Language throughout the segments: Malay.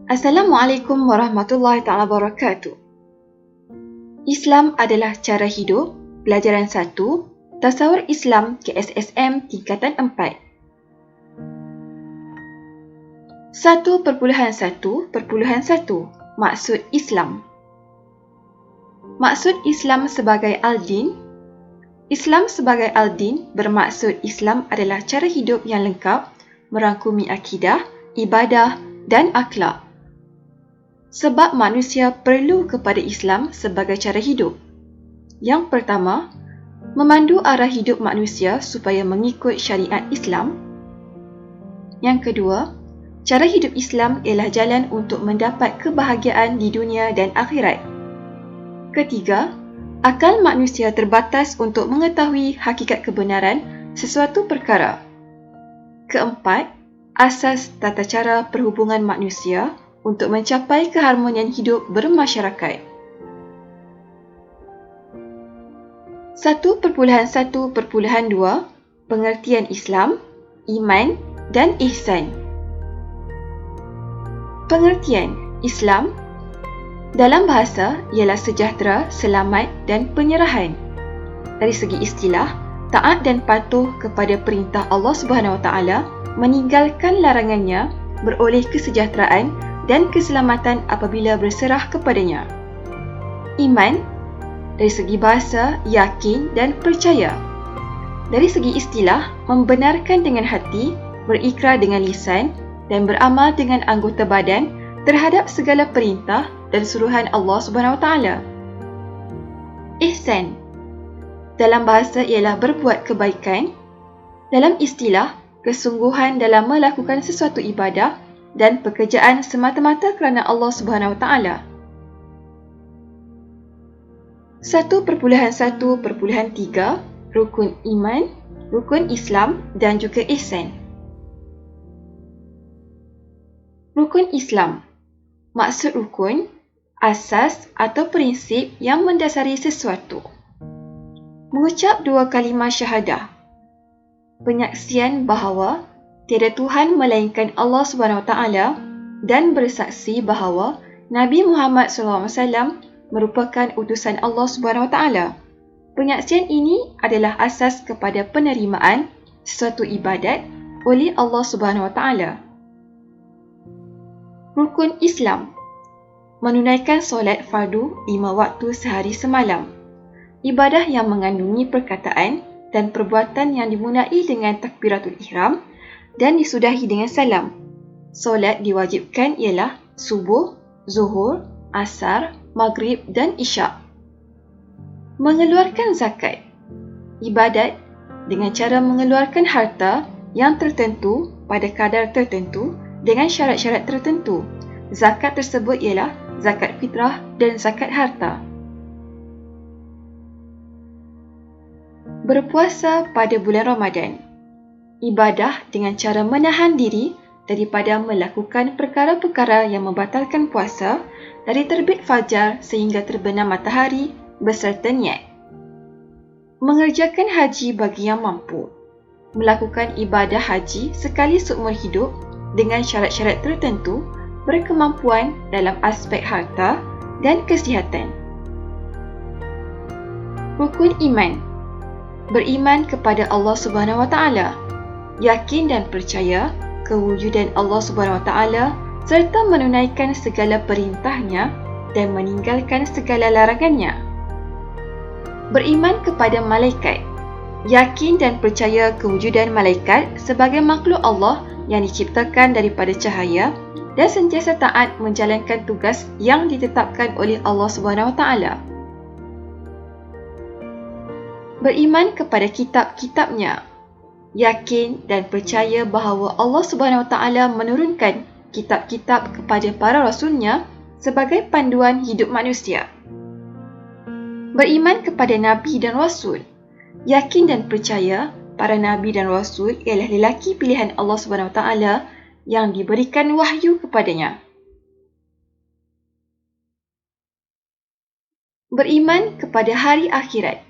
Assalamualaikum warahmatullahi taala wabarakatuh. Islam adalah cara hidup, pelajaran 1, Tasawur Islam KSSM tingkatan 4. 1.1.1 Maksud Islam. Maksud Islam sebagai al-din. Islam sebagai al-din bermaksud Islam adalah cara hidup yang lengkap, merangkumi akidah, ibadah dan akhlak. Sebab manusia perlu kepada Islam sebagai cara hidup. Yang pertama, memandu arah hidup manusia supaya mengikut syariat Islam. Yang kedua, cara hidup Islam ialah jalan untuk mendapat kebahagiaan di dunia dan akhirat. Ketiga, akal manusia terbatas untuk mengetahui hakikat kebenaran sesuatu perkara. Keempat, asas tata cara perhubungan manusia untuk mencapai keharmonian hidup bermasyarakat. 1.1.2 Pengertian Islam, Iman dan Ihsan. Pengertian Islam dalam bahasa ialah sejahtera, selamat dan penyerahan. Dari segi istilah, taat dan patuh kepada perintah Allah Subhanahu Wa Taala, meninggalkan larangannya, beroleh kesejahteraan dan keselamatan apabila berserah kepadanya. Iman dari segi bahasa, yakin dan percaya. Dari segi istilah, membenarkan dengan hati, berikrar dengan lisan dan beramal dengan anggota badan terhadap segala perintah dan suruhan Allah Subhanahu Wa Taala. Ihsan dalam bahasa ialah berbuat kebaikan. Dalam istilah, kesungguhan dalam melakukan sesuatu ibadah dan pekerjaan semata-mata kerana Allah Subhanahu Wa Taala. 1.1.3 Rukun Iman, Rukun Islam dan juga Ihsan. Rukun Islam. Maksud rukun, asas atau prinsip yang mendasari sesuatu. Mengucap 2 kalimah syahadah. Penyaksian bahawa tiada Tuhan melainkan Allah SWT dan bersaksi bahawa Nabi Muhammad SAW merupakan utusan Allah SWT. Penyaksian ini adalah asas kepada penerimaan sesuatu ibadat oleh Allah SWT. Rukun Islam. Menunaikan solat fardu 5 waktu sehari semalam. Ibadah yang mengandungi perkataan dan perbuatan yang dimulai dengan takbiratul ihram dan disudahi dengan salam. Solat diwajibkan ialah subuh, zuhur, asar, maghrib dan isyak. Mengeluarkan zakat. Ibadat dengan cara mengeluarkan harta yang tertentu pada kadar tertentu dengan syarat-syarat tertentu. Zakat tersebut ialah zakat fitrah dan zakat harta. Berpuasa pada bulan Ramadan. Ibadah dengan cara menahan diri daripada melakukan perkara-perkara yang membatalkan puasa dari terbit fajar sehingga terbenam matahari beserta niat. Mengerjakan haji bagi yang mampu. Melakukan ibadah haji sekali seumur hidup dengan syarat-syarat tertentu, berkemampuan dalam aspek harta dan kesihatan. Rukun Iman. Beriman kepada Allah Subhanahu Wa Taala, yakin dan percaya kewujudan Allah Subhanahu Wa Taala serta menunaikan segala perintahnya dan meninggalkan segala larangannya. Beriman kepada malaikat, yakin dan percaya kewujudan malaikat sebagai makhluk Allah yang diciptakan daripada cahaya dan sentiasa taat menjalankan tugas yang ditetapkan oleh Allah Subhanahu Wa Taala. Beriman kepada kitab-kitabnya, yakin dan percaya bahawa Allah Subhanahu Wa Taala menurunkan kitab-kitab kepada para rasulnya sebagai panduan hidup manusia. Beriman kepada Nabi dan Rasul, yakin dan percaya para Nabi dan Rasul ialah lelaki pilihan Allah Subhanahu Wa Taala yang diberikan wahyu kepadanya. Beriman kepada hari akhirat,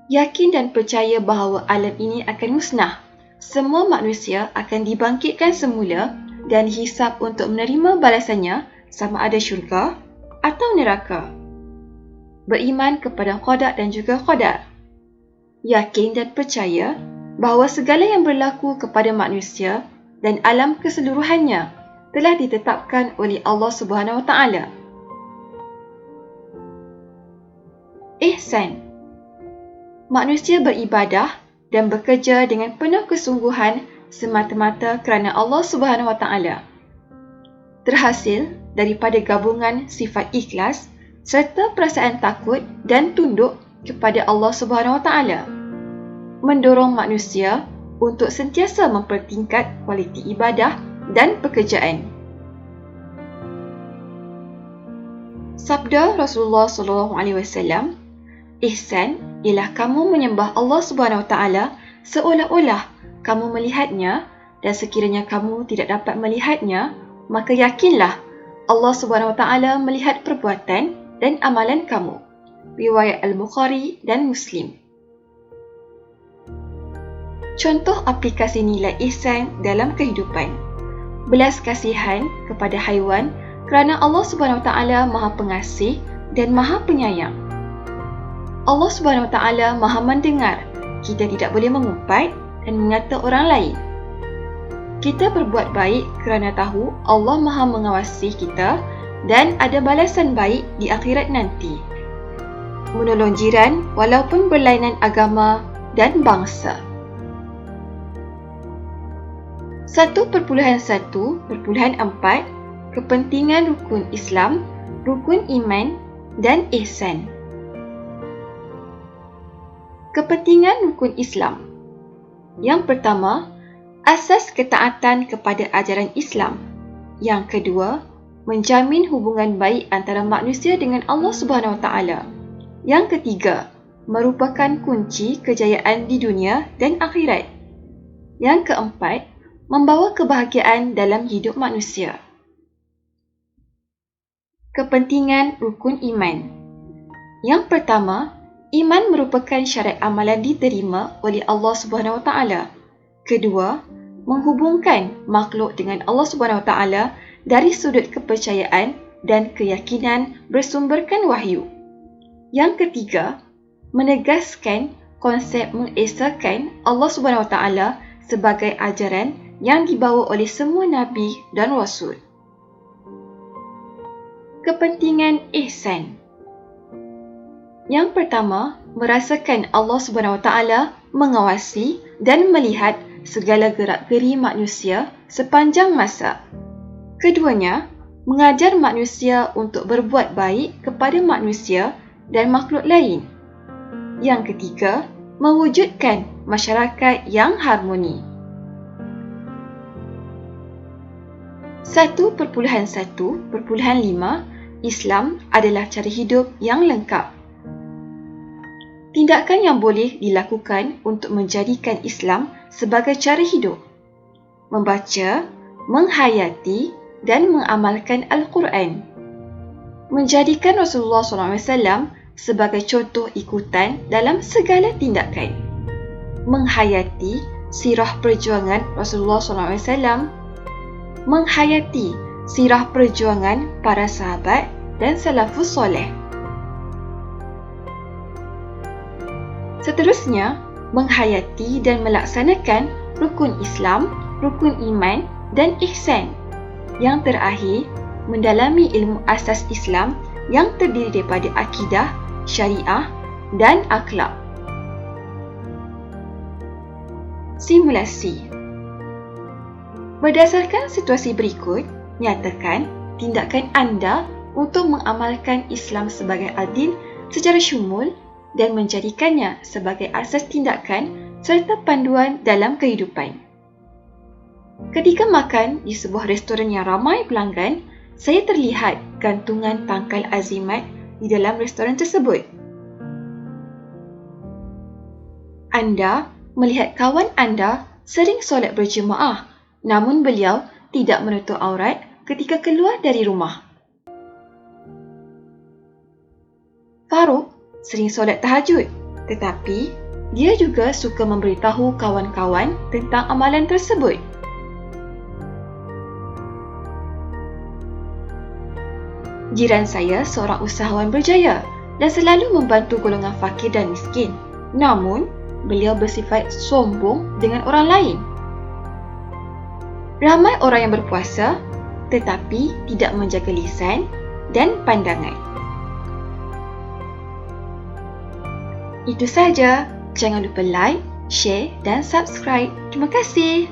yakin dan percaya bahawa alam ini akan musnah. Semua manusia akan dibangkitkan semula dan hisab untuk menerima balasannya sama ada syurga atau neraka. Beriman kepada qada dan juga qadar. Yakin dan percaya bahawa segala yang berlaku kepada manusia dan alam keseluruhannya telah ditetapkan oleh Allah Subhanahu Wa Taala. Ihsan. Manusia beribadah dan bekerja dengan penuh kesungguhan semata-mata kerana Allah Subhanahu Wa Taala. Terhasil daripada gabungan sifat ikhlas serta perasaan takut dan tunduk kepada Allah Subhanahu Wa Taala, mendorong manusia untuk sentiasa mempertingkat kualiti ibadah dan pekerjaan. Sabda Rasulullah SAW, ihsan ialah kamu menyembah Allah Subhanahu Wa Taala seolah-olah kamu melihatnya, dan sekiranya kamu tidak dapat melihatnya, maka yakinlah Allah Subhanahu Wa Taala melihat perbuatan dan amalan kamu. Riwayat Al-Bukhari dan Muslim. Contoh aplikasi nilai ihsan dalam kehidupan. Belas kasihan kepada haiwan kerana Allah Subhanahu Wa Taala Maha Pengasih dan Maha Penyayang. Allah Subhanahu Wa Taala Maha mendengar. Kita tidak boleh mengumpat dan mengata orang lain. Kita berbuat baik kerana tahu Allah Maha mengawasi kita dan ada balasan baik di akhirat nanti. Menolong jiran walaupun berlainan agama dan bangsa. 1.1.4 Kepentingan rukun Islam, rukun iman dan ihsan. Kepentingan rukun Islam. Yang pertama, asas ketaatan kepada ajaran Islam. Yang kedua, menjamin hubungan baik antara manusia dengan Allah Subhanahu Wa Taala. Yang ketiga, merupakan kunci kejayaan di dunia dan akhirat. Yang keempat, membawa kebahagiaan dalam hidup manusia. Kepentingan rukun iman. Yang pertama, iman merupakan syarat amalan diterima oleh Allah Subhanahu Wa Taala. Kedua, menghubungkan makhluk dengan Allah Subhanahu Wa Taala dari sudut kepercayaan dan keyakinan bersumberkan wahyu. Yang ketiga, menegaskan konsep mengesakan Allah Subhanahu Wa Taala sebagai ajaran yang dibawa oleh semua nabi dan rasul. Kepentingan ihsan. Yang pertama, merasakan Allah Subhanahu Wa Taala mengawasi dan melihat segala gerak-geri manusia sepanjang masa. Keduanya, mengajar manusia untuk berbuat baik kepada manusia dan makhluk lain. Yang ketiga, mewujudkan masyarakat yang harmoni. 1.1.5 Islam adalah cara hidup yang lengkap. Tindakan yang boleh dilakukan untuk menjadikan Islam sebagai cara hidup. Membaca, menghayati dan mengamalkan Al-Quran. Menjadikan Rasulullah SAW sebagai contoh ikutan dalam segala tindakan. Menghayati sirah perjuangan Rasulullah SAW. Menghayati sirah perjuangan para sahabat dan salafus soleh. Seterusnya, menghayati dan melaksanakan rukun Islam, rukun iman dan ihsan. Yang terakhir, mendalami ilmu asas Islam yang terdiri daripada akidah, syariah dan akhlak. Simulasi. Berdasarkan situasi berikut, nyatakan tindakan anda untuk mengamalkan Islam sebagai al-din secara syumul dan menjadikannya sebagai asas tindakan serta panduan dalam kehidupan. Ketika makan di sebuah restoran yang ramai pelanggan, saya terlihat gantungan tangkal azimat di dalam restoran tersebut. Anda melihat kawan anda sering solat berjemaah, namun beliau tidak menutup aurat ketika keluar dari rumah. Farouk sering solat tahajud, tetapi dia juga suka memberitahu kawan-kawan tentang amalan tersebut. Jiran saya seorang usahawan berjaya dan selalu membantu golongan fakir dan miskin. Namun, beliau bersifat sombong dengan orang lain. Ramai orang yang berpuasa tetapi tidak menjaga lisan dan pandangan. Itu saja. Jangan lupa like, share dan subscribe. Terima kasih.